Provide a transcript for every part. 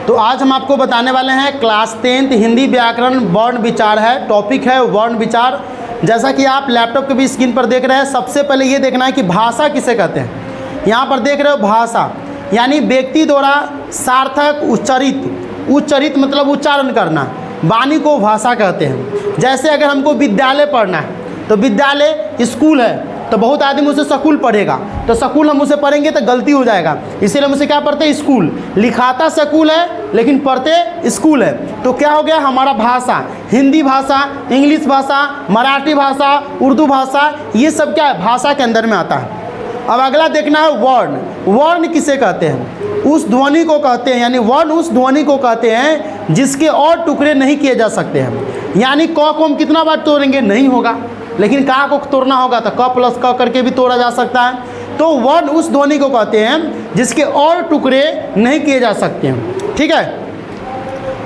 तो आज हम आपको बताने वाले हैं क्लास 10th हिंदी व्याकरण वर्ण विचार है, टॉपिक है वर्ण विचार। जैसा कि आप लैपटॉप के भी स्क्रीन पर देख रहे हैं, सबसे पहले ये देखना है कि भाषा किसे कहते हैं। यहाँ पर देख रहे हो भाषा यानी व्यक्ति द्वारा सार्थक उच्चरित मतलब उच्चारण करना, वाणी को भाषा कहते हैं। जैसे अगर हमको विद्यालय पढ़ना है तो विद्यालय स्कूल है, तो बहुत आदमी उसे स्कूल पढ़ेगा, तो स्कूल हम उसे पढ़ेंगे तो गलती हो जाएगा, इसीलिए हम उसे क्या पढ़ते हैं स्कूल। लिखाता स्कूल है लेकिन पढ़ते स्कूल है। तो क्या हो गया हमारा भाषा, हिंदी भाषा, इंग्लिश भाषा, मराठी भाषा, उर्दू भाषा, ये सब क्या है भाषा के अंदर में आता है। अब अगला देखना है वर्ण। वर्ण किसे कहते हैं? उस ध्वनि को कहते हैं, यानी वर्ण उस ध्वनि को कहते हैं जिसके और टुकड़े नहीं किए जा सकते हैं। यानी क को हम कितना बार तोड़ेंगे नहीं होगा, लेकिन का को तोड़ना होगा तो क प्लस क करके भी तोड़ा जा सकता है। तो वर्ण उस ध्वनि को कहते हैं जिसके और टुकड़े नहीं किए जा सकते हैं। ठीक है,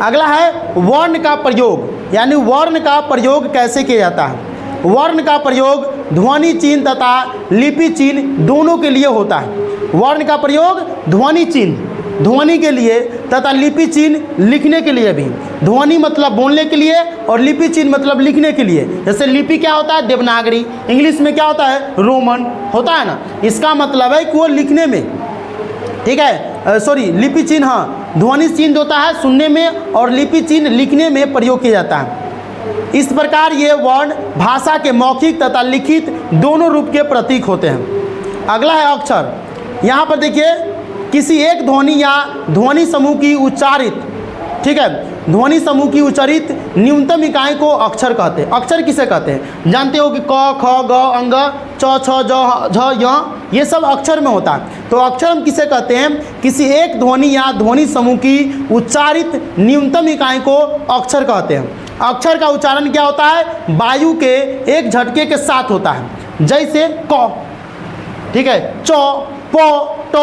अगला है वर्ण का प्रयोग, यानी वर्ण का प्रयोग कैसे किया जाता है। वर्ण का प्रयोग ध्वनि चिन्ह तथा लिपि चिन्ह दोनों के लिए होता है। वर्ण का प्रयोग ध्वनि चिन्ह ध्वनि के लिए तथा लिपि चिन्ह लिखने के लिए भी। ध्वनि मतलब बोलने के लिए और लिपि चिन्ह मतलब लिखने के लिए। जैसे लिपि क्या होता है देवनागरी, इंग्लिश में क्या होता है रोमन होता है ना, इसका मतलब है कि वो लिखने में, ठीक है सॉरी लिपि चिन्ह, हाँ ध्वनि चिन्ह होता है सुनने में और लिपि चिन्ह लिखने में प्रयोग किया जाता है। इस प्रकार ये वर्ण भाषा के मौखिक तथा लिखित दोनों रूप के प्रतीक होते हैं। अगला है अक्षर। यहाँ पर देखिए किसी एक ध्वनि या ध्वनि समूह की उच्चारित, ठीक है ध्वनि समूह की उच्चारित न्यूनतम इकाई को अक्षर कहते हैं। अक्षर किसे कहते हैं? जानते हो कि क ख ग अंग च छ ज झ य, ये सब अक्षर में होता है। तो अक्षर हम किसे कहते हैं? किसी एक ध्वनि या ध्वनि समूह की उच्चारित न्यूनतम इकाई को अक्षर कहते हैं। अक्षर का उच्चारण क्या होता है? वायु के एक झटके के साथ होता है। जैसे क, ठीक है च प ट,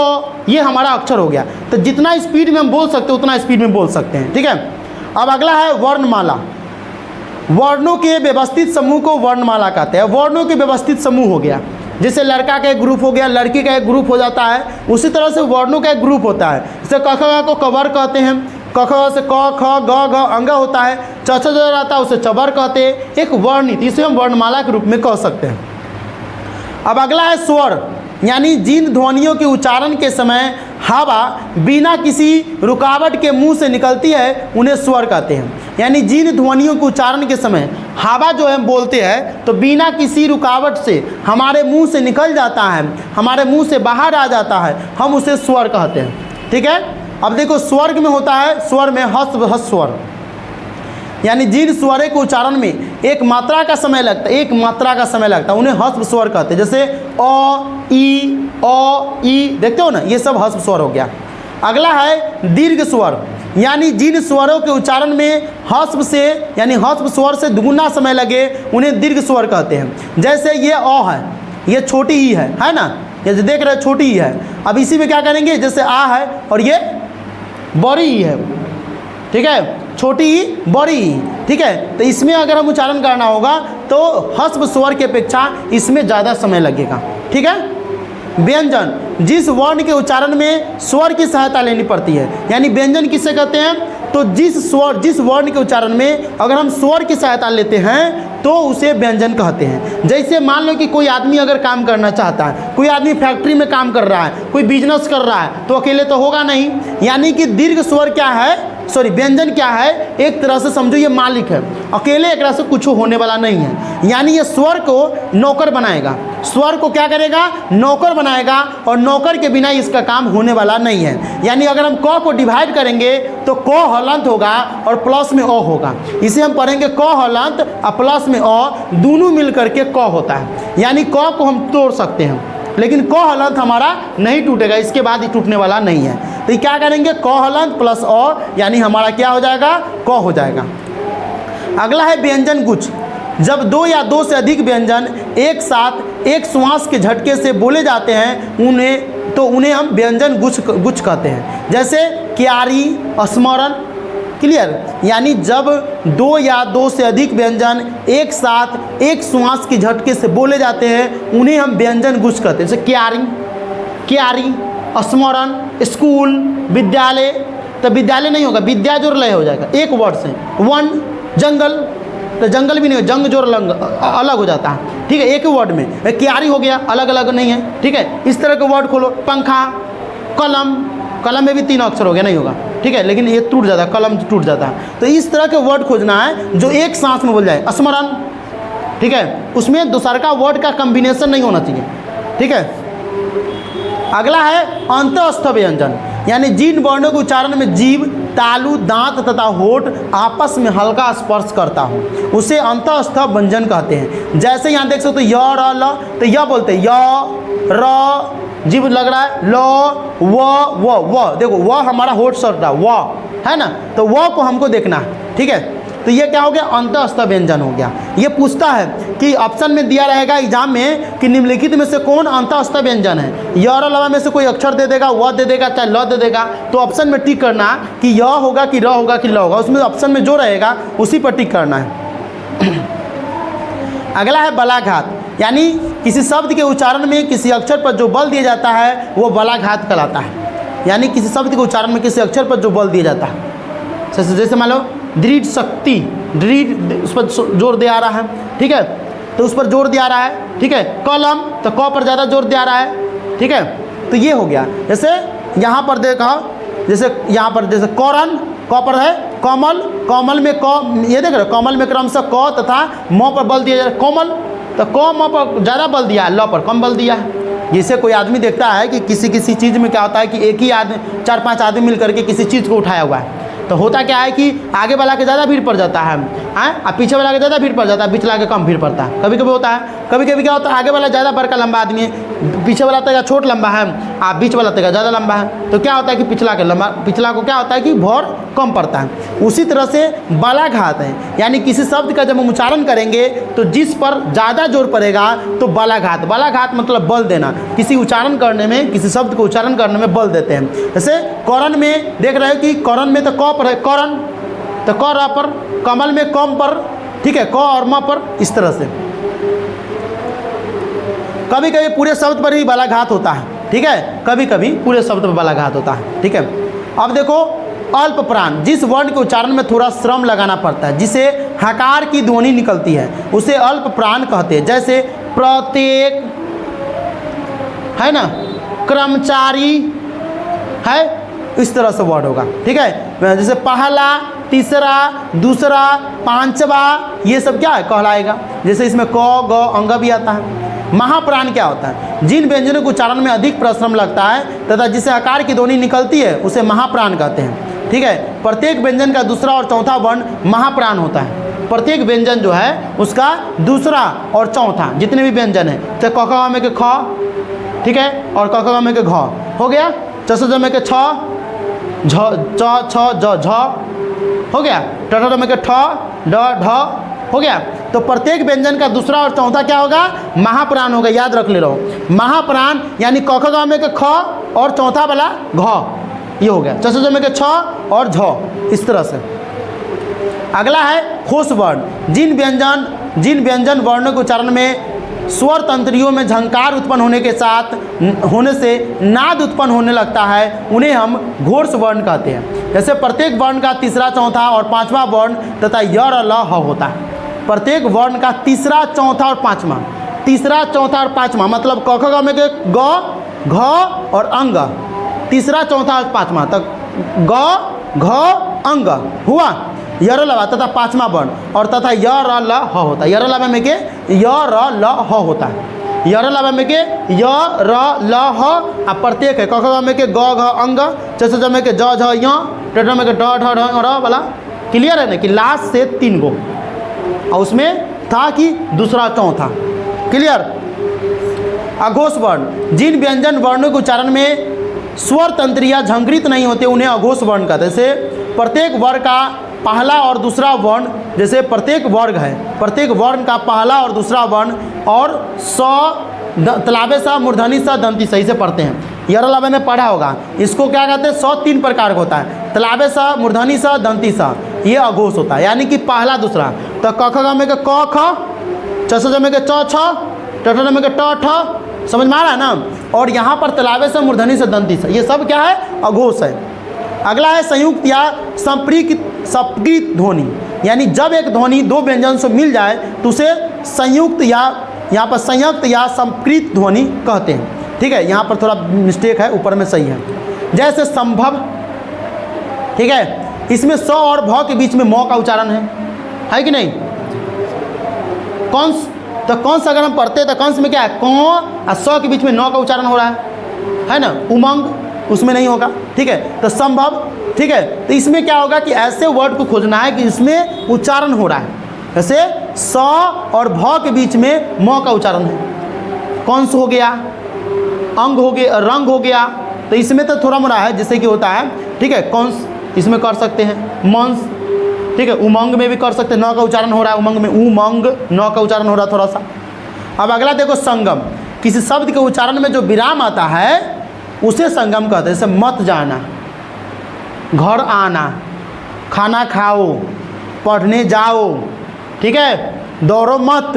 ये हमारा अक्षर हो गया। तो जितना स्पीड में हम बोल सकते हैं उतना स्पीड में बोल सकते हैं। ठीक है, अब अगला है वर्णमाला। वर्णों के व्यवस्थित समूह को वर्णमाला कहते हैं। वर्णों के व्यवस्थित समूह हो गया, जैसे लड़का का एक ग्रुप हो गया, लड़की का एक ग्रुप हो जाता है, उसी तरह से वर्णों का एक ग्रुप होता है। जैसे क ख को कवर कहते हैं, क ख से क ख ग घ अंग होता है, च छ जो रहता है उसे चबर कहते हैं। एक वर्णित, इसे हम वर्णमाला के रूप में कह सकते हैं। अब अगला है स्वर, यानी जिन ध्वनियों के उच्चारण के समय हवा बिना किसी रुकावट के मुंह से निकलती है उन्हें स्वर कहते हैं। यानी जिन ध्वनियों के उच्चारण के समय हवा जो हम बोलते हैं तो बिना किसी रुकावट से हमारे मुंह से निकल जाता है, हमारे मुंह से बाहर आ जाता है, हम उसे स्वर कहते हैं। ठीक है, अब देखो स्वर्ग में होता है, स्वर में हस स्वर, यानी जिन स्वरों के उच्चारण में एक मात्रा का समय लगता है, उन्हें हस्व स्वर कहते हैं। जैसे अ ई देखते हो ना, ये सब हस्व स्वर हो गया। अगला है दीर्घ स्वर, यानी जिन स्वरों के उच्चारण में हस्व से यानी हस्व स्वर से दुगुना समय लगे उन्हें दीर्घ स्वर कहते हैं। जैसे ये अ है, ये छोटी ई है ना, ये जो देख रहे हैं छोटी ई है। अब इसी में क्या करेंगे, जैसे आ है और ये बड़ी ई है, ठीक है छोटी ई बड़ी ई, ठीक है। तो इसमें अगर हम उच्चारण करना होगा तो हस्व स्वर की अपेक्षा इसमें ज़्यादा समय लगेगा। ठीक है, व्यंजन, जिस वर्ण के उच्चारण में स्वर की सहायता लेनी पड़ती है, यानी व्यंजन किसे कहते हैं? तो जिस वर्ण के उच्चारण में अगर हम स्वर की सहायता लेते हैं तो उसे व्यंजन कहते हैं। जैसे मान लो कि कोई आदमी अगर काम करना चाहता है, कोई आदमी फैक्ट्री में काम कर रहा है, कोई बिजनेस कर रहा है, तो अकेले तो होगा नहीं। यानी कि दीर्घ स्वर क्या है, सॉरी व्यंजन क्या है, एक तरह से समझो ये मालिक है, अकेले एक तरह से कुछ होने वाला नहीं है। यानी ये स्वर को नौकर बनाएगा, स्वर को क्या करेगा नौकर बनाएगा, और नौकर के बिना इसका काम होने वाला नहीं है। यानी अगर हम क को डिवाइड करेंगे तो क हलंत होगा और प्लस में अ होगा। इसे हम पढ़ेंगे क हलंत और प्लस में अ दोनों मिल करके क होता है। यानी क को हम तोड़ सकते हैं लेकिन क हलंत हमारा नहीं टूटेगा, इसके बाद ही टूटने वाला नहीं है। तो क्या करेंगे क हलंत प्लस अ, यानी हमारा क्या हो जाएगा क हो जाएगा। अगला है व्यंजन गुच्छ। जब दो या दो से अधिक व्यंजन एक साथ एक श्वास के झटके से बोले जाते हैं उन्हें हम व्यंजन गुच्छ कहते हैं। जैसे क्यारी, स्मरण, क्लियर। यानी जब दो या दो से अधिक व्यंजन एक साथ एक श्वास के झटके से बोले जाते हैं उन्हें हम व्यंजन गुच्छ कहते हैं। जैसे क्यारी, स्मरण, स्कूल, विद्यालय, तो विद्यालय नहीं होगा, विद्या जोर लय हो जाएगा एक वर्ड से। वन जंगल, तो जंगल भी नहीं हो, जंग जोर लंग अलग हो जाता है, ठीक है, एक ही वर्ड में। क्यारी हो गया, अलग अलग नहीं है, ठीक है। इस तरह के वर्ड खोलो। पंखा, कलम, कलम में भी 3 अक्षर हो गया, नहीं होगा, ठीक है, लेकिन ये टूट जाता है, कलम टूट जाता है। तो इस तरह के वर्ड खोजना है जो एक सांस में बोल जाए। स्मरण, ठीक है, उसमें दूसरा का वर्ड का कॉम्बिनेशन नहीं होना चाहिए, ठीक है। अगला है अंतःस्थ व्यंजन, यानी जिन वर्णों के उच्चारण में जीभ, तालु, दांत तथा होठ आपस में हल्का स्पर्श करता हो उसे अंतःस्थ व्यंजन कहते हैं। जैसे यहाँ देख सकते हो य र ल, तो य बोलते हैं य र, जीभ लग रहा है, ल व, देखो व हमारा होठ सट रहा व है ना, तो व को हमको देखना है, ठीक है। तो ये क्या हो गया, अंतःस्थ व्यंजन हो गया। ये पूछता है कि ऑप्शन में दिया रहेगा एग्जाम में कि निम्नलिखित में से कौन अंतःस्थ व्यंजन है। य और ल में से कोई अक्षर दे देगा, व दे देगा, चाहे ल दे देगा, तो ऑप्शन में टिक करना कि य होगा कि र होगा कि ल होगा, उसमें ऑप्शन में जो रहेगा उसी पर टिक करना है। अगला है बलाघात, यानी किसी शब्द के उच्चारण में किसी अक्षर पर जो बल दिया जाता है वो बलाघात कहलाता है। यानी किसी शब्द के उच्चारण में किसी अक्षर पर जो बल दिया जाता है, जैसे मान लो दृढ़ शक्ति, दृढ़, उस पर जोर दिया आ रहा है, ठीक है, तो उस पर जोर दिया आ रहा है, ठीक है। कलम, तो क पर ज़्यादा जोर दिया आ रहा है, ठीक है। तो ये हो गया। जैसे यहाँ पर देखा, जैसे यहाँ पर जैसे कौरन, क पर है कमल, कमल में क, ये देख रहे हो, कमल में क्रमशः क तथा म पर बल दिया जा रहा है, कोमल, तो क म पर ज़्यादा बल दिया है, ल पर कम बल दिया है। जिससे कोई आदमी देखता है कि किसी चीज़ में क्या होता है कि एक ही आदमी, 4-5 आदमी मिल करके किसी चीज़ को उठाया हुआ है, तो होता क्या है कि आगे वाला के ज़्यादा भीड़ पड़ जाता है, और पीछे वाला के ज़्यादा भीड़ पड़ जाता है, पिछला के कम भीड़ पड़ता है। कभी कभी होता है, कभी कभी क्या होता है, आगे वाला ज़्यादा बड़का लंबा आदमी है, पीछे वाला तक छोट लंबा है, आप बीच वाला तक ज़्यादा लंबा है, तो क्या होता है कि पिछला के लंबा, पिछला को क्या होता है कि भौर कम पड़ता है। उसी तरह से बलाघात है, यानी किसी शब्द का जब हम उच्चारण करेंगे तो जिस पर ज़्यादा जोर पड़ेगा तो बलाघात। बलाघात मतलब बल देना, किसी उच्चारण करने में, किसी शब्द को उच्चारण करने में बल देते हैं। जैसे कौरन में देख रहे हो कि कौरन में तो क पर है कौरन, तो क र पर, कमल में कम पर, ठीक है, क और म पर, इस तरह से। कभी कभी पूरे शब्द पर भी बलाघात होता है, ठीक है, कभी कभी पूरे शब्द पर बलाघात होता है, ठीक है। अब देखो अल्प प्राण, जिस वर्ण के उच्चारण में थोड़ा श्रम लगाना पड़ता है, जिसे हकार की ध्वनि निकलती है, उसे अल्प प्राण कहते हैं। जैसे प्रत्येक है ना, कर्मचारी है, इस तरह से वर्ड होगा, ठीक है। जैसे पहला, तीसरा, दूसरा, पांचवा, ये सब क्या है, कहलाएगा। जैसे इसमें क, ग, अंग भी आता है। महाप्राण क्या होता है, जिन व्यंजनों के उच्चारण में अधिक परिश्रम लगता है तथा जिसे आकार की ध्वनि निकलती है उसे महाप्राण कहते हैं, ठीक है। प्रत्येक व्यंजन का दूसरा और चौथा वर्ण महाप्राण होता है। प्रत्येक व्यंजन जो है उसका दूसरा और चौथा, जितने भी व्यंजन है, तो क ख में के ख, ठीक है, और क ख में के घ हो गया, च स ज में के छ, झ च छ ज झ हो गया, ट ठ में के ठ, ड ढ हो गया। तो प्रत्येक व्यंजन का दूसरा और चौथा क्या होगा, महाप्राण होगा, याद रख ले रहो। महाप्राण यानी क ख ग में के ख और चौथा वाला घ, ये हो गया, च स ज में के छ और झ, इस तरह से। अगला है होश वर्ण, जिन व्यंजन वर्णों के उच्चारण में स्वर तंत्रियों में झंकार उत्पन्न होने से नाद उत्पन्न होने लगता है, उन्हें हम घोष वर्ण कहते हैं। जैसे प्रत्येक वर्ण का तीसरा, चौथा और पांचवा वर्ण तथा य र ल ह होता है। प्रत्येक वर्ण का तीसरा, चौथा और पांचवा, तीसरा, चौथा और पांचवा मतलब क ख ग में के ग, घ और अंग, तीसरा, चौथा और पांचवा तक ग, घ, अंग हुआ, य र ल तथा पांचवा वर्ण, और तथा य र ल ह होता है। य र ल में के य र ल ह होता है, य र ल में के य र ल ह, अब प्रत्येक है क ख ग में के ग, घ, अंग, च स ज में के ज, झ, य, ट ठ में के ड, ढ, ढ, र वाला। क्लियर है ना कि लास्ट से 3 गो, और उसमें था कि दूसरा, चौथा। क्लियर। अघोष वर्ण, जिन व्यंजन वर्णों के उच्चारण में स्वर तंत्रियाँ झंकृत नहीं होते उन्हें अघोष वर्ण कहते हैं। जैसे प्रत्येक वर्ग का पहला और दूसरा वर्ण, जैसे प्रत्येक वर्ग है, प्रत्येक वर्ण का पहला और दूसरा वर्ण और तलाबे सा, मूर्धनी सा, दंती सही से पढ़ते हैं। यरलाबे में पढ़ा होगा, इसको क्या कहते हैं, 103 प्रकार का होता है। तलाबे सा, मूर्धनी सा, दंती सा, ये अघोष होता है, यानी कि पहला दूसरा। तो क ख ग में के क ख, च स ज में के च छ, ट ठ में के ट ठ, समझ में आ रहा है ना। और यहाँ पर तलाबे से, मूर्धनी से, दंती से, ये सब क्या है, अघोष है। अगला है संयुक्त या संपृक्त ध्वनि, यानी जब एक ध्वनि दो व्यंजन से मिल जाए तो उसे संयुक्त या यहाँ पर संयुक्त या संपृक्त ध्वनि कहते हैं। ठीक है, यहाँ पर थोड़ा मिस्टेक है, ऊपर में सही है। जैसे संभव, ठीक है, इसमें स और भ के बीच में म का उच्चारण है कि नहीं। कंस, तो कंस अगर हम पढ़ते हैं तो कंस में क्या है, क और स के बीच में न का उच्चारण हो रहा है ना। उमंग उसमें नहीं होगा। ठीक है, तो संभव, ठीक है, तो इसमें क्या होगा कि ऐसे वर्ड को खोजना है कि इसमें उच्चारण हो रहा है। जैसे स और भ के बीच में म का उच्चारण है। कंस हो गया, अंग हो गया, रंग हो गया, तो इसमें तो थोड़ा मोड़ा है जैसे कि होता है। ठीक है, कंस इसमें कर सकते हैं, मंस, ठीक है, उमंग में भी कर सकते हैं, न का उच्चारण हो रहा है उमंग में, उमंग न का उच्चारण हो रहा है थोड़ा सा। अब अगला देखो संगम, किसी शब्द के उच्चारण में जो विराम आता है उसे संगम कहते हैं। जैसे मत जाना, घर आना, खाना खाओ, पढ़ने जाओ, ठीक है, दौड़ो मत।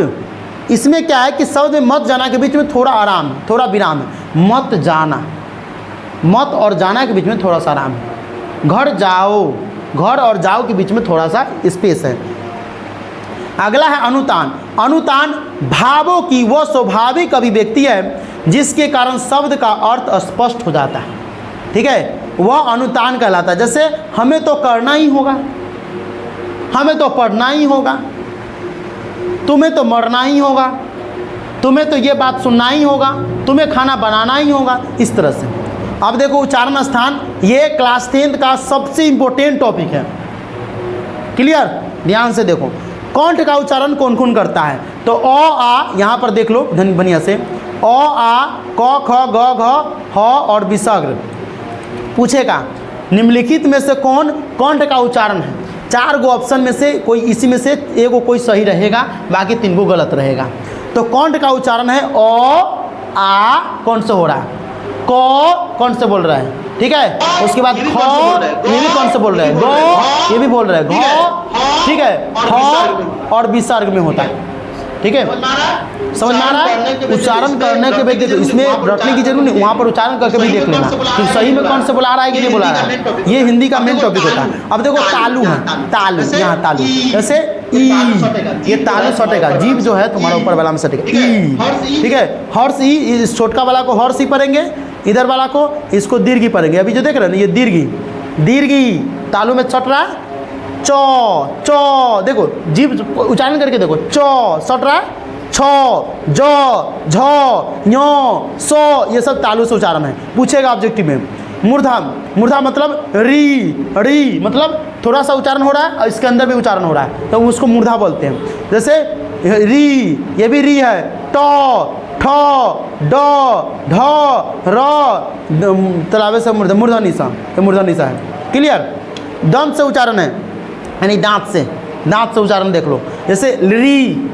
इसमें क्या है कि शब्द में मत जाना के बीच में थोड़ा आराम, थोड़ा विराम है। मत जाना, मत और जाना के बीच में थोड़ा सा आराम है। घर जाओ, घर और जाओ के बीच में थोड़ा सा स्पेस है। अगला है अनुतान। अनुतान भावों की वो स्वाभाविक अभिव्यक्ति है जिसके कारण शब्द का अर्थ स्पष्ट हो जाता है। ठीक है, वह अनुतान कहलाता है। जैसे हमें तो करना ही होगा, हमें तो पढ़ना ही होगा, तुम्हें तो मरना ही होगा, तुम्हें तो ये बात सुनना ही होगा, तुम्हें खाना बनाना ही होगा, इस तरह से। अब देखो उच्चारण स्थान, ये क्लास 10 का सबसे इम्पोर्टेंट टॉपिक है। क्लियर, ध्यान से देखो कॉन्ट का उच्चारण कौन कौन करता है। तो अ आ, यहाँ पर देख लो बढ़िया से, अ आ क ख ग घ ह और विसर्ग। पूछेगा निम्नलिखित में से कौन कॉन्ट का उच्चारण है। 4 गो ऑप्शन में से कोई, इसी में से एगो कोई सही रहेगा, बाकी 3 गो गलत रहेगा। तो कॉन्ट का उच्चारण है अ आ, कौन से हो रहा है, क कौन से बोल रहा है, ठीक है, उसके बाद ख, ये भी कौन से बोल रहे हैं, ग ये भी बोल रहे हैं, घ, ठीक है, ह और विसर्ग में होता है। ठीक है, समझ में आ रहा है। उच्चारण करने के बाद देखो, इसमें रटने की जरूरत नहीं, वहाँ पर उच्चारण करके भी देख लेना कि सही में कौन से बुला रहा है कि नहीं बुला रहा है। ये हिंदी का मेन टॉपिक होता है। अब देखो तालु है, तालु, यहाँ तालु, जैसे ई, ये तालु सटेगा, जीभ जो है तुम्हारा ऊपर वाला में सटेगा, ई। ठीक है, हर्ष ई, इस छोटका वाला को हर्ष ई पढ़ेंगे, इधर वाला को इसको दीर्घी पढ़ेंगे। अभी जो देख रहे हैं ना, ये दीर्घी, दीर्घी तालु में सट रहा है, चौ, चौ, देखो जीभ उच्चारण करके देखो, चौ सट रहा है, छ, ज, झ, ञ, सो, ये सब तालु से उच्चारण है। पूछेगा ऑब्जेक्टिव में। मूर्धा, मूर्धा मतलब री, री मतलब थोड़ा सा उच्चारण हो रहा है और इसके अंदर भी उच्चारण हो रहा है, तो उसको मूर्धा बोलते हैं। जैसे री, ये भी री है, ट, ठ, ड, ढ, र, तलावे से मूर्धा, मूर्धा निशा, ये मूर्धा निशा है। क्लियर, दंत से उच्चारण है, यानी दांत से, दांत से उच्चारण देख लो। जैसे ली,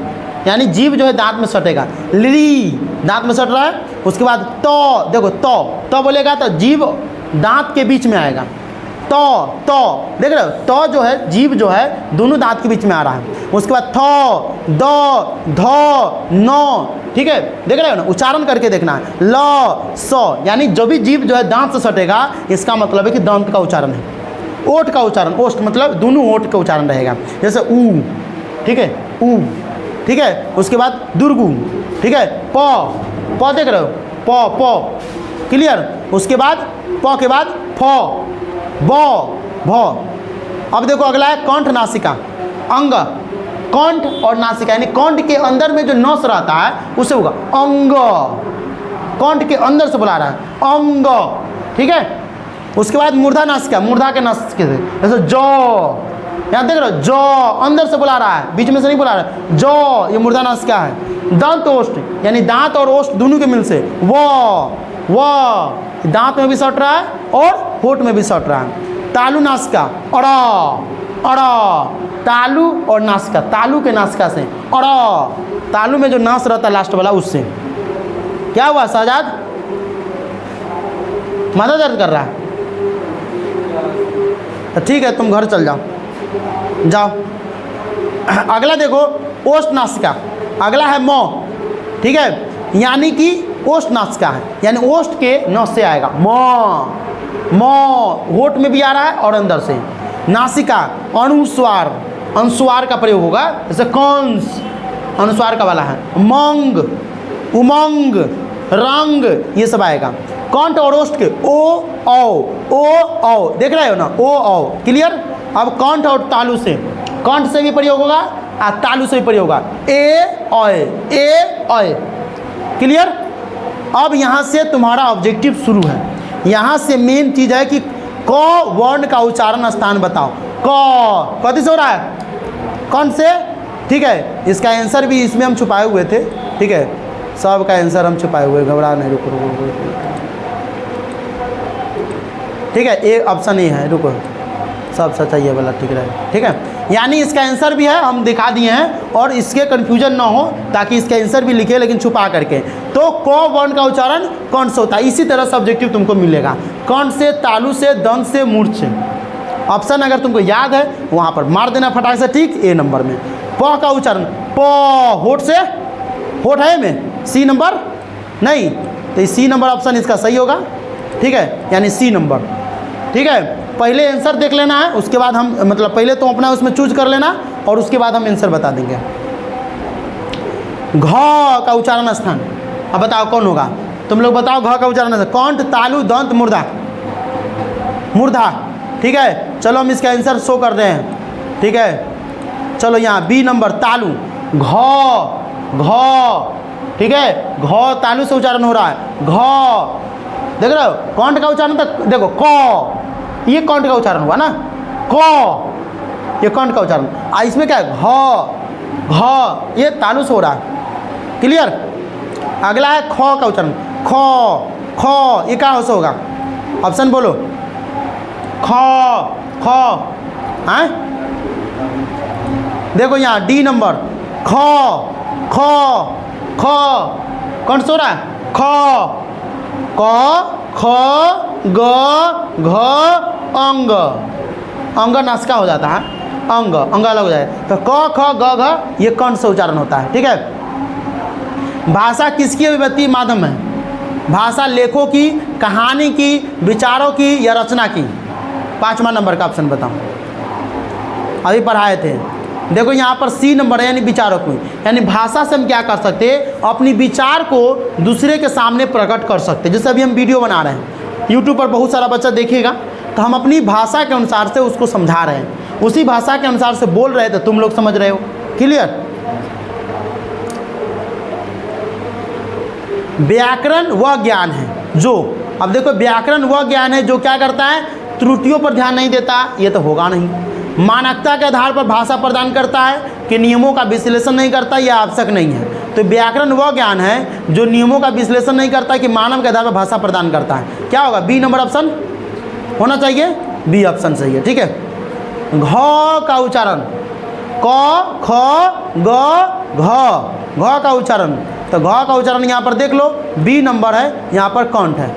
यानी जीभ जो है दांत में सटेगा, ली दांत में सट रहा है। उसके बाद तो, देखो तो बोलेगा तो जीभ दांत के बीच में आएगा, तो देख रहे हो, तो जो है जीभ जो है दोनों दांत के बीच में आ रहा है। उसके बाद थ, द, ध, न, ठीक है, देख रहे हो ना, उच्चारण करके देखना है। ल, स, यानी जो भी जीभ जो है दांत से सटेगा, इसका मतलब है कि दंत का उच्चारण है। ओठ का उच्चारण, ओष्ठ मतलब दोनों ओठ का उच्चारण रहेगा। जैसे ऊ, ठीक है, ऊ, ठीक है, उसके बाद दुर्गु, ठीक है, प देख रहे हो, प, क्लियर। उसके बाद प के बाद फ, ब, भ। अब देखो अगला है कंठ नासिका, अंग, कंठ और नासिका, यानी कंठ के अंदर में जो नस रहता है उसे होगा अंग, कंठ के अंदर से बुला रहा है अंग, ठीक है। उसके बाद मूर्धा नासिका, मूर्धा के नासिका जैसे जौ, यहाँ देख रहे हो, जौ अंदर से बुला रहा है, बीच में से नहीं बुला रहा है, जौ, ये मूर्धा नासिका है। दंत ओष्ठ, यानी दांत और ओष्ठ दोनों के मिल से व, दांत में भी सट रहा है और होठ में भी सट रहा है। तालु नासिका, अड़, तालु और नासिका, तालु के नासिका से, अड़, तालु में जो नास रहता है लास्ट वाला उससे। क्या हुआ शहजाद, माथा दर्द कर रहा है, तो ठीक है तुम घर चल जाओ, जाओ। अगला देखो ओष्ठ नासिका, अगला है मौ, ठीक है, यानी कि ओष्ठ नासिका है, यानी ओष्ठ के नस से आएगा म, मौ होठ में भी आ रहा है और अंदर से। नासिका अनुस्वार, अनुस्वार का प्रयोग होगा, जैसे कंस अनुस्वार का वाला है। मंग, उमंग, रंग, ये सब आएगा। कंठ और ओष्ठ के ओ औ देख रहे हो ना, ओ औ क्लियर। अब कंठ और तालु से, कंठ से भी प्रयोग होगा और तालु से भी प्रयोग होगा। ए ऑय क्लियर। अब यहाँ से तुम्हारा ऑब्जेक्टिव शुरू है। यहाँ से मेन चीज़ है कि क वर्ण का उच्चारण स्थान बताओ। क कथी से हो रहा है, कौन से, ठीक है। इसका आंसर भी इसमें हम छुपाए हुए थे, ठीक है, सब का आंसर हम छुपाए हुए, घबरा नहीं, रुको, ठीक है। ए ऑप्शन ए है, रुको, सब सच है ये वाला, ठीक है, ठीक है। यानी इसका आंसर भी है, हम दिखा दिए हैं, और इसके कन्फ्यूजन ना हो ताकि इसका आंसर भी लिखे लेकिन छुपा करके। तो क वर्ण का उच्चारण कौन से होता है, इसी तरह सब्जेक्टिव तुमको मिलेगा। कौन से, तालु से, दंत से, मूर्छ से। ऑप्शन अगर तुमको याद है वहाँ पर मार देना फटाक से, ठीक। ए नंबर में प का उच्चारण, प होठ से, होठ है में, सी नंबर नहीं, तो सी नंबर ऑप्शन इसका सही होगा, ठीक है, यानी सी नंबर, ठीक है। पहले आंसर देख लेना है, उसके बाद हम, मतलब पहले तो अपना उसमें चूज कर लेना और उसके बाद हम आंसर बता देंगे। घ का उच्चारण स्थान, अब बताओ कौन होगा, तुम लोग बताओ। घ का उच्चारण स्थान, कंठ, तालु, दंत, मूर्धा, मूर्धा, ठीक है। चलो हम इसका आंसर शो कर रहे हैं, ठीक है। चलो यहाँ बी नंबर तालु, घ, ठीक है, घ तालु से उच्चारण हो रहा है। घ देख रहे हो, कंठ का उच्चारण तक देखो, क ये कंठ का उच्चारण हुआ ना, क ये कंठ का उच्चारण, इसमें क्या है, घ ये तालु से हो रहा है, क्लियर। अगला है ख का उच्चारण, ख ये क्या से होगा, ऑप्शन बोलो। ख हैं, देखो यहाँ डी नंबर, ख कौन से हो रहा है, ख, ख, ग, घ, अंग, अंग नासिका हो जाता है, अंग अलग हो जाए, तो क, ख, ग, घ ये कंठ से उच्चारण होता है, ठीक है। भाषा किसकी अभिव्यक्ति माध्यम है, भाषा लेखों की, कहानी की, विचारों की या रचना की। 5वां नंबर का ऑप्शन बताओ, अभी पढ़ाए थे। देखो यहाँ पर सी नंबर है, यानी विचारों को, यानी भाषा से हम क्या कर सकते हैं, अपनी विचार को दूसरे के सामने प्रकट कर सकते हैं। जैसे अभी हम वीडियो बना रहे हैं, यूट्यूब पर बहुत सारा बच्चा देखेगा, तो हम अपनी भाषा के अनुसार से उसको समझा रहे हैं, उसी भाषा के अनुसार से बोल रहे थे, तुम लोग समझ रहे हो, क्लियर। व्याकरण वह ज्ञान है जो, अब देखो व्याकरण वह ज्ञान है जो क्या करता है, त्रुटियों पर ध्यान नहीं देता, ये तो होगा नहीं। मानकता के आधार पर भाषा प्रदान करता है कि नियमों का विश्लेषण नहीं करता, यह आवश्यक नहीं है। तो व्याकरण वह ज्ञान है जो नियमों का विश्लेषण नहीं करता कि मानव के आधार पर भाषा प्रदान करता है। क्या होगा, बी नंबर ऑप्शन होना चाहिए, बी ऑप्शन सही है, ठीक है। घ का उच्चारण, क, ख, ग, घ का उच्चारण, तो घ का उच्चारण यहाँ पर देख लो, बी नंबर है, यहाँ पर कंठ है,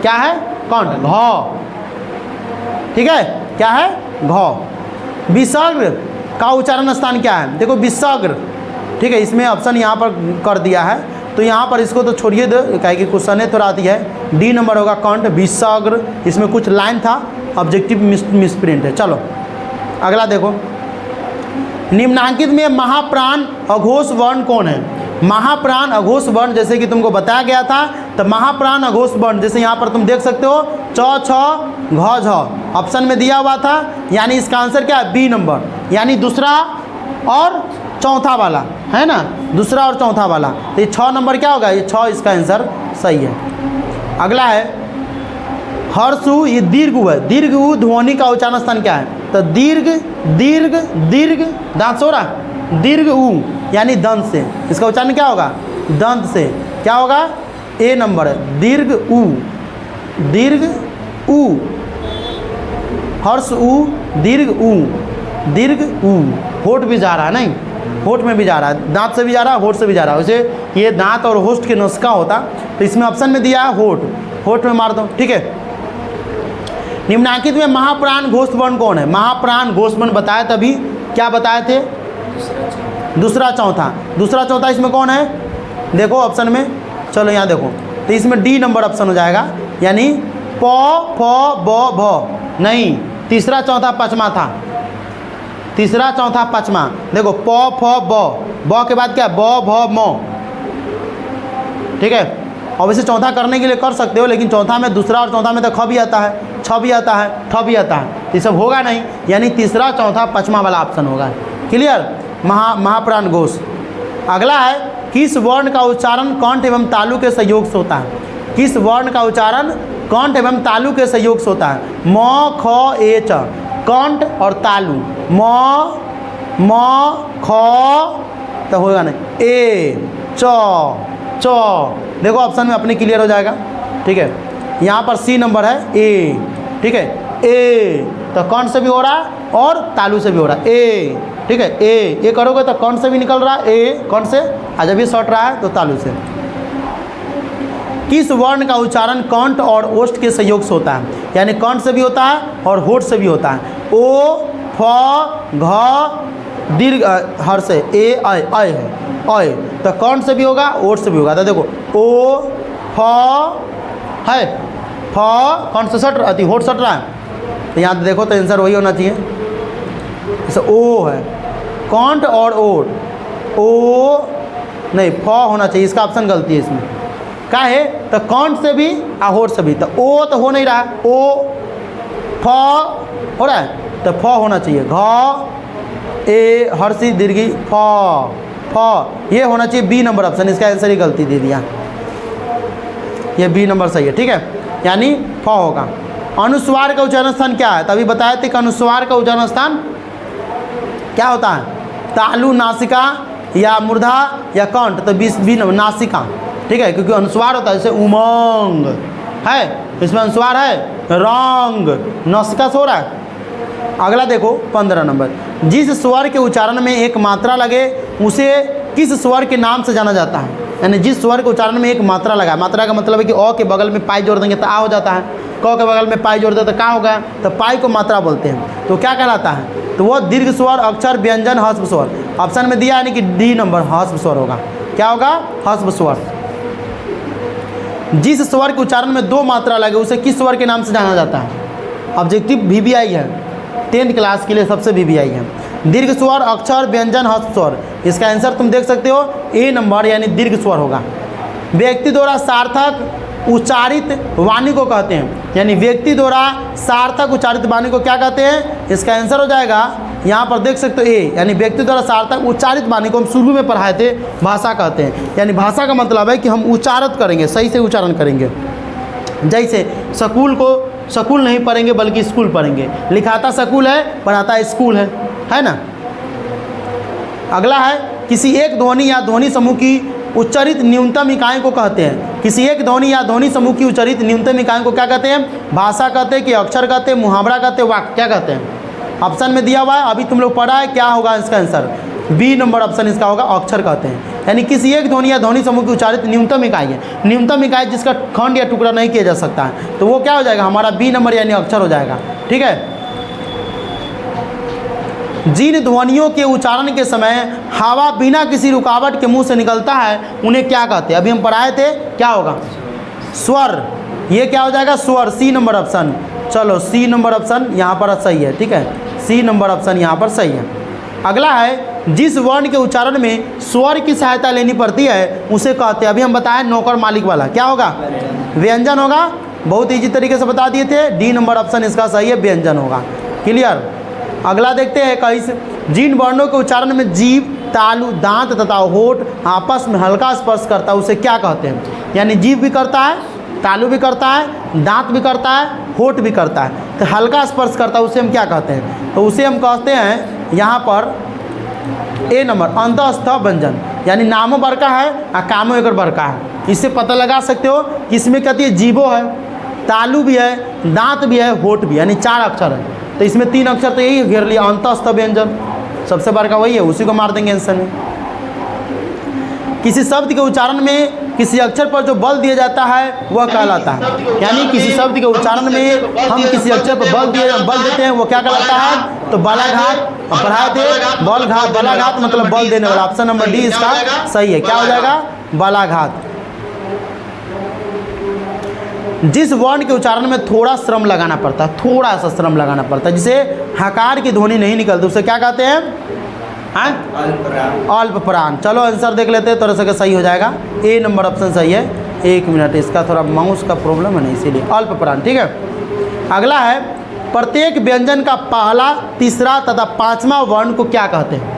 क्या है, कंठ, घ, ठीक है, क्या है, घ। विसर्ग का उच्चारण स्थान क्या है, देखो विसर्ग, ठीक है, इसमें ऑप्शन यहाँ पर कर दिया है, तो यहाँ पर इसको तो छोड़िए दो, कहे कि क्वेश्चन थोड़ा आती है। डी नंबर होगा कंठ, विसर्ग, इसमें कुछ लाइन था, ऑब्जेक्टिव मिसप्रिंट है। चलो अगला देखो, निम्नांकित में महाप्राण अघोष वर्ण कौन है। महाप्राण अघोष वर्ण जैसे कि तुमको बताया गया था, तो महाप्राण अघोष वर्ण जैसे यहाँ पर तुम देख सकते हो, च, छ, घ, झ ऑप्शन में दिया हुआ था, यानी इसका आंसर क्या है, बी नंबर, यानी दूसरा और चौथा वाला है ना, दूसरा और चौथा वाला, तो ये 6 नंबर क्या होगा, ये 6 इसका आंसर सही है। अगला है हर्षु, ये दीर्घ उ है, दीर्घ उ ध्वनि का उच्चारण स्थान क्या है, तो दीर्घ, दीर्घ, दीर्घ, दांत सो रहा, दीर्घ उ यानी दंत से, इसका उच्चारण क्या होगा, दंत से, क्या होगा, ए नंबर है, दीर्घ उ, दीर्घ उ, हर्ष उ, दीर्घ उ, दीर्घ उ, होठ भी जा रहा है, नहीं होठ में भी जा रहा है, दांत से भी जा रहा है, होठ से भी जा रहा है, वैसे ये दांत और होठ के नुस्खा होता, तो इसमें ऑप्शन में दिया है होठ, होठ में मार दो, ठीक है। निम्नांकित में महाप्राण घोष वर्ण कौन है, महाप्राण घोष वर्ण बताया तभी, क्या बताए थे, दूसरा चौथा, दूसरा चौथा इसमें कौन है, देखो ऑप्शन में, चलो यहाँ देखो, तो इसमें डी नंबर ऑप्शन हो जाएगा, यानी प फ ब भ नहीं, तीसरा चौथा पाँचवा था, तीसरा चौथा पाँचवा। देखो प फ ब के बाद क्या, ब भ म, ठीक है। अब इसे चौथा करने के लिए कर सकते हो, लेकिन चौथा में दूसरा और चौथा में तो ख भी आता है, छ भी आता है, ठ भी आता है, तो ये सब होगा नहीं, यानी तीसरा चौथा पाँचवा वाला ऑप्शन होगा। क्लियर। महाप्राण घोष। अगला है, किस वर्ण का उच्चारण कंठ एवं तालु के सहयोग से होता है? किस वर्ण का उच्चारण कंठ एवं तालु के सहयोग से होता है? म ख ए च, कंठ और तालु, म ख तो होगा नहीं, ए च, देखो ऑप्शन में अपने क्लियर हो जाएगा, ठीक है। यहाँ पर सी नंबर है ए, ठीक है, ए तो कंठ से भी हो रहा है और तालु से भी हो रहा है, ए, ठीक है। ए करोगे तो कंठ से भी निकल रहा है, ए कंठ से, और जब भी सट रहा है तो तालु से। किस वर्ण का उच्चारण कंठ और ओष्ठ के सहयोग से होता है? यानी कंठ से भी होता है और होठ से भी होता है। ओ फ घ दीर्घ हर से, ए अय है, अय तो कंठ से भी होगा, ओठ से भी होगा। तो देखो ओ फ है, फ कंठ से सट रहा, होठ सट रहा है, तो यहाँ देखो तो आंसर वही होना चाहिए। जैसे ओ है, कंठ और ओठ, ओ नहीं फ होना चाहिए, इसका ऑप्शन गलती है इसमें। क्या है? तो कंठ से भी और होठ से भी, तो ओ तो हो नहीं रहा, ओ फ हो रहा है, तो फ होना चाहिए। घ ए हर्षी दीर्घी फ ये होना चाहिए बी नंबर ऑप्शन, इसका आंसर ही गलती दे दिया, ये बी नंबर सही है, ठीक है, यानी फ होगा। अनुस्वार का उच्चारण स्थान क्या है? तभी बताए थे कि अनुस्वार का उच्चारण स्थान क्या होता है? तालु, नासिका या मूर्धा या कंठ, तो बी नंबर नासिका, ठीक है, क्योंकि अनुस्वार होता है। जैसे उमंग है, इसमें अनुस्वार है, रंग नासिका से हो रहा है। अगला देखो 15 नंबर, जिस स्वर के उच्चारण में एक मात्रा लगे उसे किस स्वर के नाम से जाना जाता है? यानी जिस स्वर के उच्चारण में एक मात्रा लगा, मात्रा का मतलब है कि अ के बगल में पाई जोड़ देंगे तो आ हो जाता है, क के बगल में पाई जोड़ देते तो का होगा, तो पाई को मात्रा बोलते हैं, तो क्या कहलाता है? तो वो दीर्घ स्वर, अक्षर, व्यंजन, ह्रस्व स्वर। ऑप्शन में दिया यानी कि डी नंबर ह्रस्व स्वर होगा। क्या होगा? ह्रस्व स्वर। जिस स्वर के उच्चारण में दो मात्रा लगे उसे किस स्वर के नाम से जाना जाता है? ऑब्जेक्टिव VBI है, 10th क्लास के लिए सबसे VBI है। दीर्घ स्वर, अक्षर, व्यंजन, ह्रस्व स्वर। इसका आंसर तुम देख सकते हो ए नंबर, यानी दीर्घ स्वर होगा। व्यक्ति द्वारा सार्थक उच्चारित वाणी को कहते हैं, यानी व्यक्ति द्वारा सार्थक उच्चारित वाणी को क्या कहते हैं? इसका आंसर हो जाएगा, यहाँ पर देख सकते हो ए, यानी व्यक्ति द्वारा सार्थक उच्चारित वाणी को हम शुरू में पढ़ाए थे, भाषा कहते हैं। यानी भाषा का मतलब है कि हम उच्चारित करेंगे, सही से उच्चारण करेंगे। जैसे स्कूल को स्कूल नहीं पढ़ेंगे बल्कि स्कूल पढ़ेंगे, लिखाता स्कूल है, पढ़ाता स्कूल है ना। अगला है, किसी एक ध्वनि या ध्वनि समूह की उच्चारित न्यूनतम इकाई को कहते हैं। किसी एक ध्वनि या ध्वनि समूह की उच्चारित न्यूनतम इकाई को क्या कहते हैं? भाषा कहते हैं कि अक्षर कहते हैं, मुहावरा कहते हैं, वाक्य क्या कहते हैं? ऑप्शन में दिया हुआ है, अभी तुम लोग पढ़ा है, क्या होगा इसका आंसर? बी नंबर ऑप्शन इसका होगा, अक्षर कहते हैं। यानी किसी एक ध्वनि या ध्वनि समूह की उच्चारित न्यूनतम इकाई है, न्यूनतम इकाई जिसका खंड या टुकड़ा नहीं किया जा सकता है, तो वो क्या हो जाएगा? हमारा बी नंबर यानी अक्षर हो जाएगा, ठीक है। जिन ध्वनियों के उच्चारण के समय हवा बिना किसी रुकावट के मुंह से निकलता है उन्हें क्या कहते हैं? अभी हम पढ़ाए थे, क्या होगा? स्वर। ये क्या हो जाएगा? स्वर, सी नंबर ऑप्शन। चलो सी नंबर ऑप्शन यहाँ पर सही है, ठीक है, सी नंबर ऑप्शन यहाँ पर सही है। अगला है, जिस वर्ण के उच्चारण में स्वर की सहायता लेनी पड़ती है उसे कहते हैं, अभी हम बताएं नौकर मालिक वाला, क्या होगा? व्यंजन होगा। बहुत ईजी तरीके से बता दिए थे, डी नंबर ऑप्शन इसका सही है, व्यंजन होगा। क्लियर। अगला देखते हैं, कहीं जिन वर्णों के उच्चारण में जीभ, तालु, दांत तथा होठ आपस में हल्का स्पर्श करता है उसे क्या कहते हैं? यानी जीभ भी करता है, तालु भी करता है, दांत भी करता है, होठ भी करता है, तो हल्का स्पर्श करता है उसे हम क्या कहते हैं? तो उसे हम कहते हैं यहाँ पर ए नंबर, अंतःस्थ व्यंजन। यानी नामो बड़का है और कामो एक बड़का है। इससे पता लगा सकते हो कि इसमें कहती है जीभो है, तालु भी है, दांत भी है, होठ भी, यानी 4 अक्षर है, तो इसमें 3 अक्षर तो यही घेर लिया, अंतःस्थ व्यंजन सबसे बड़का वही है, उसी को मार देंगे आंसर में। किसी शब्द के उच्चारण में किसी अक्षर पर जो बल दिया जाता है वह कहलाता है। यानी किसी शब्द के उच्चारण में हम किसी अक्षर पर बल देते हैं वो क्या कहलाता है? तो बलाघात। पढ़ाए थे बलघात, बलाघात मतलब बल देने वाला। ऑप्शन नंबर डी इसका सही है, क्या हो जाएगा? बलाघात। जिस वर्ण के उच्चारण में थोड़ा श्रम लगाना पड़ता है, थोड़ा सा श्रम लगाना पड़ता है, जिसे हकार की ध्वनि नहीं निकलती, उसे क्या कहते हैं? अल्प प्राण। चलो आंसर देख लेते हैं, थोड़ा सा सही हो जाएगा। ए नंबर ऑप्शन सही है। 1 मिनट, इसका थोड़ा माउस का प्रॉब्लम है ना, इसीलिए अल्प प्राण। ठीक है, अगला है प्रत्येक व्यंजन का पहला, तीसरा तथा पांचवा वर्ण को क्या कहते हैं?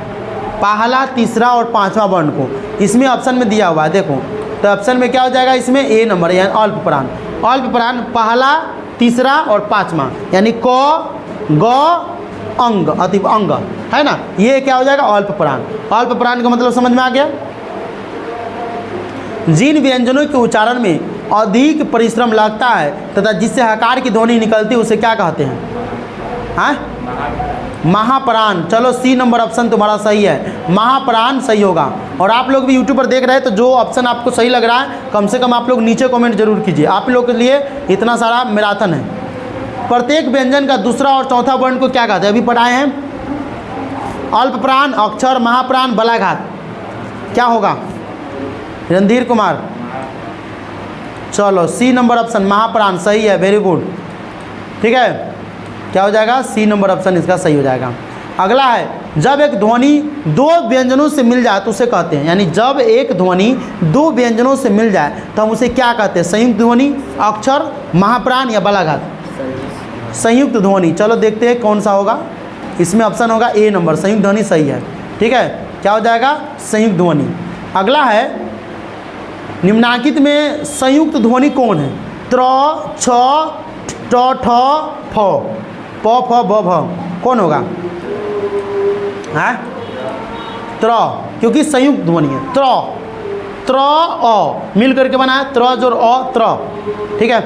पहला, तीसरा और पांचवा वर्ण को इसमें ऑप्शन में दिया हुआ है, देखो। तो ऑप्शन में क्या हो जाएगा? इसमें ए नंबर यानी अल्प प्राण। अल्प प्राण पहला, तीसरा और पांचवा, यानी क, ग, अंग, अति अंग है ना, ये क्या हो जाएगा? अल्प प्राण। अल्प प्राण का मतलब समझ में आ गया? जिन व्यंजनों के उच्चारण में अधिक परिश्रम लगता है तथा जिससे हकार की ध्वनि निकलती है उसे क्या कहते हैं? महाप्राण। चलो सी नंबर ऑप्शन तुम्हारा सही है, महाप्राण सही होगा। और आप लोग भी यूट्यूब पर देख रहे हैं तो जो ऑप्शन आपको सही लग रहा है कम से कम आप लोग नीचे कमेंट जरूर कीजिए, आप लोग के लिए इतना सारा मैराथन है। प्रत्येक व्यंजन का दूसरा और चौथा वर्ण को क्या कहते हैं? अभी पढ़ाए हैं, अल्प प्राण, अक्षर, महाप्राण, बलाघात। क्या होगा? रणधीर कुमार। चलो सी नंबर ऑप्शन महाप्राण सही है, वेरी गुड। ठीक है, क्या हो जाएगा? सी नंबर ऑप्शन इसका सही हो जाएगा। अगला है जब एक ध्वनि दो व्यंजनों से मिल जाए तो उसे कहते हैं, यानी जब एक ध्वनि दो व्यंजनों से मिल जाए तो हम उसे क्या कहते हैं? संयुक्त ध्वनि, अक्षर, महाप्राण या बलाघात? संयुक्त ध्वनि। चलो देखते हैं कौन सा होगा। इसमें ऑप्शन होगा ए नंबर, संयुक्त ध्वनि सही है। ठीक है, क्या हो जाएगा? संयुक्त ध्वनि। अगला है निम्नांकित में संयुक्त ध्वनि कौन है? त्र, छ, ट, ठ, फ, प, फ, ब, भ, कौन होगा? है त्र, क्योंकि संयुक्त ध्वनि है। त्र, त्र, अ मिल करके बना है, त्र जोड़ अ, त्र। ठीक है,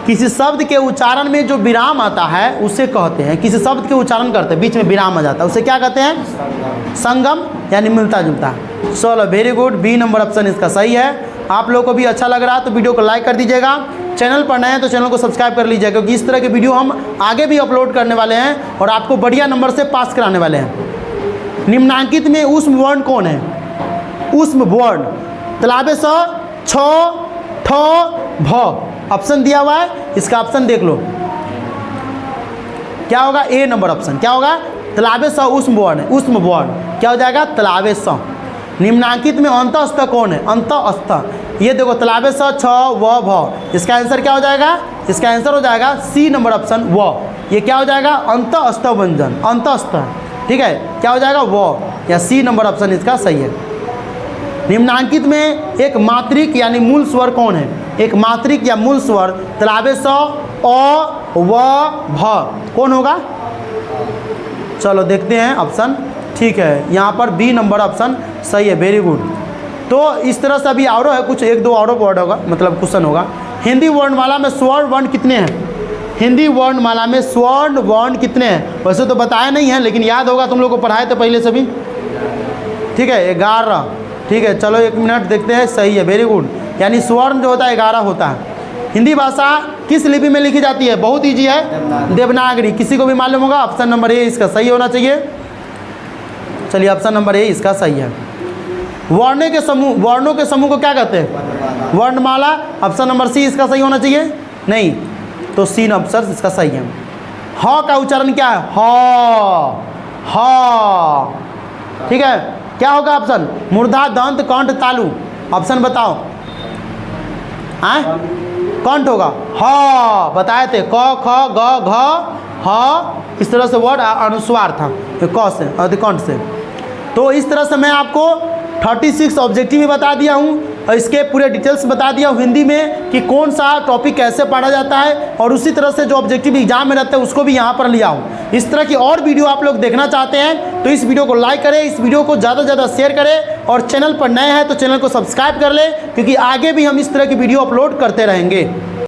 किसी शब्द के उच्चारण में जो विराम आता है उसे कहते हैं, किसी शब्द के उच्चारण करते हैं बीच में विराम आ जाता है उसे क्या कहते हैं? संगम, यानी मिलता जुलता। चलो very good, B number option इसका सही है। आप लोगों को भी अच्छा लग रहा है तो वीडियो को लाइक कर दीजिएगा, चैनल पर नए हैं तो चैनल को सब्सक्राइब कर लीजिएगा, क्योंकि इस तरह के वीडियो हम आगे भी अपलोड करने वाले हैं और आपको बढ़िया नंबर से पास कराने वाले हैं। निम्नांकित में ऊष्म वर्ण कौन है? ऊष्म वर्ण तालाबे स, छ, ठ, भ। ऑप्शन दिया हुआ है, इसका ऑप्शन देख लो क्या होगा? ए नंबर ऑप्शन। क्या होगा? तालाबे स ऊष्म वर्ण है, ऊष्म वर्ण क्या हो जाएगा? तालाबे स। निम्नांकित में अंतःस्थ कौन है? अंतःस्थ, ये देखो तालाबे स, छ, व, भ। इसका आंसर क्या हो जाएगा? इसका आंसर हो जाएगा सी नंबर ऑप्शन व। ये क्या हो जाएगा? अंतःस्थ व्यंजन, अंतःस्थ। ठीक है, क्या हो जाएगा? व, या सी नंबर ऑप्शन इसका सही है। निम्नांकित में एक मात्रिक यानी मूल स्वर कौन है? एक मात्रिक या मूल स्वर तालाबे स, अ, व, भ, कौन होगा? चलो देखते हैं ऑप्शन। ठीक है, यहाँ पर बी नंबर ऑप्शन सही है, वेरी गुड। तो इस तरह से अभी और है कुछ, एक दो और वर्ड होगा, मतलब क्वेश्चन होगा। हिंदी वर्णमाला में स्वर्ण वर्ण कितने हैं? हिंदी वर्णमाला में स्वर्ण वर्ण कितने हैं? वैसे तो बताया नहीं है लेकिन याद होगा, तुम लोग को पढ़ाए थे पहले से भी। ठीक है, 11। ठीक है, चलो 1 मिनट देखते हैं, सही है, वेरी गुड। यानी स्वर्ण जो होता है 11 होता है। हिंदी भाषा किस लिपि में लिखी जाती है? बहुत ईजी है, देवनागरी। किसी को भी मालूम होगा? ऑप्शन नंबर ए इसका सही होना चाहिए। चलिए ऑप्शन नंबर ए इसका सही है। वर्णों के समूह को क्या कहते हैं? वर्णमाला। ऑप्शन नंबर सी इसका सही होना चाहिए। नहीं तो सी ऑप्शन इसका सही है। ह का उच्चारण क्या है? ह। ठीक है, क्या होगा ऑप्शन? मूर्धा, दंत, कंठ, तालु। ऑप्शन बताओ। कंठ होगा। ह बताए थे, क, ख, ग, घ, ह। इस तरह से वर्ड अनुस्वार था क से, अधिकंठ से। तो इस तरह से मैं आपको 36 ऑब्जेक्टिव भी बता दिया हूँ और इसके पूरे डिटेल्स बता दिया हूँ हिंदी में कि कौन सा टॉपिक कैसे पढ़ा जाता है, और उसी तरह से जो ऑब्जेक्टिव एग्जाम में रहता है उसको भी यहाँ पर लिया हूँ। इस तरह की और वीडियो आप लोग देखना चाहते हैं तो इस वीडियो को लाइक करें, इस वीडियो को ज़्यादा से ज़्यादा शेयर करें, और चैनल पर नए हैं तो चैनल को सब्सक्राइब कर लें, क्योंकि आगे भी हम इस तरह की वीडियो अपलोड करते रहेंगे।